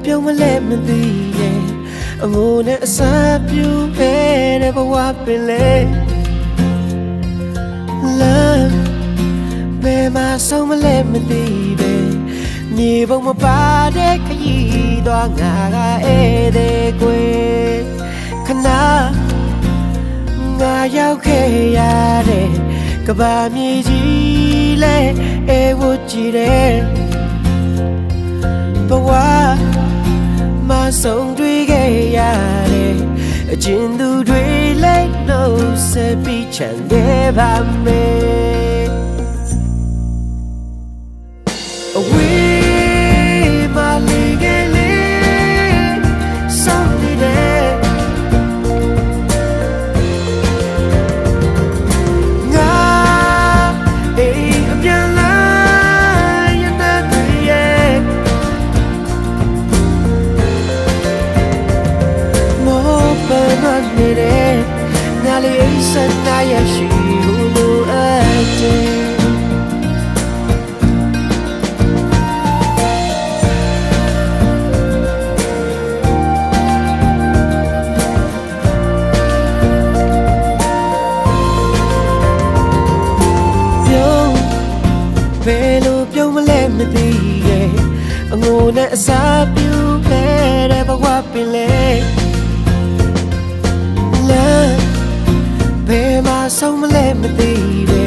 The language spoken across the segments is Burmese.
ပြုံးမလဲမသိရဲ့အငိုနဲ့အစာပြူပဲတဲ့ဘဝပင်လေ Love ဘယ်မှာဆုံးမလဲမသိပဲမြေပုံမပါတဲ့ခရီးသွားငါကဧည့်သည်ကွယ်ခဏငါရောက်ခဲ့ရတဲ့ကဘာမြေကြီးလဲအေးဝကြည့်တဲ့ဘဝမဆုံးတွေ့ခဲ့ရတဲ့အကျဉ်သူတွေလိုက်လို့ဆက်ပြီးချန်ခဲ့ပါမယ်အဝေးမလေးကလေးစောင့်နေတဲ့ငါအေးအပြန်လာရတဲ့တွေရဲ့မောပန်းနေတဲ့ငါလေးအိမ်စနာရရှိလို့အပ်တယ်ဘယ်လိုပြုံးမလဲမသိရဲ့အငိုနဲ့အစာပြူပဲတဲ့ဘဝပင်လေ Love ဘယ်မှာဆုံးမလဲမသိပဲ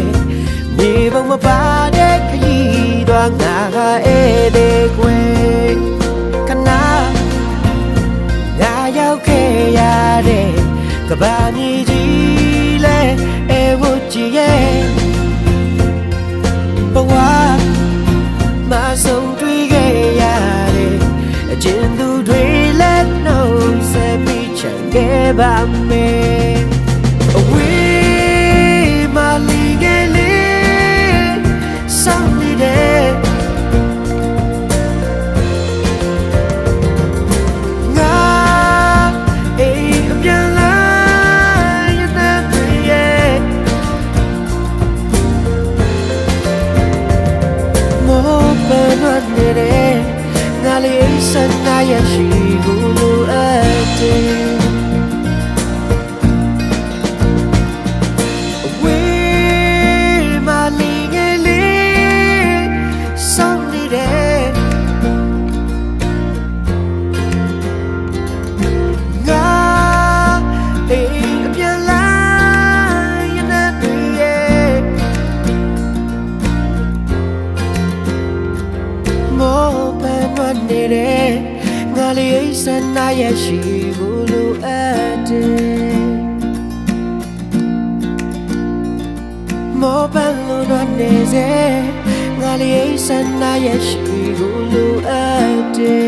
မြေပုံမပါတဲ့ခရီးသွားငါကဧည့်သည်ကွယ်ခဏငါရောက်ခဲ့ရတဲ့ကဘာမြေကြီးလဲအေးဝကြည့်ရဲ့ဘဝမဆုံးတွေ့ခဲ့ရတဲ့အကျဉ်သူတွေလက်နှုတ်ဆက်ပြီးချန်ခဲ့ပါမယ်အဝေးမလီကလေးစောင့်နေတဲ့ငါအေးအပြန်လာရတဲ့တွေရဲ့မောပန်းနေတဲ့ငါလေးစနာရရှိလို့အပ်တယ်အဝေးမလီငယ်လေးစောင့်နေတဲ့ငါအေးအပြန်လာရတဲ့တွေရဲ့မောပန်းနေတဲ့ငါလေးအိမ်စနာရရှိလို့အပ်တယ်မောပန်းလို့နေစေငါလေးအိမ်စနာရရှိလို့အပ်တယ်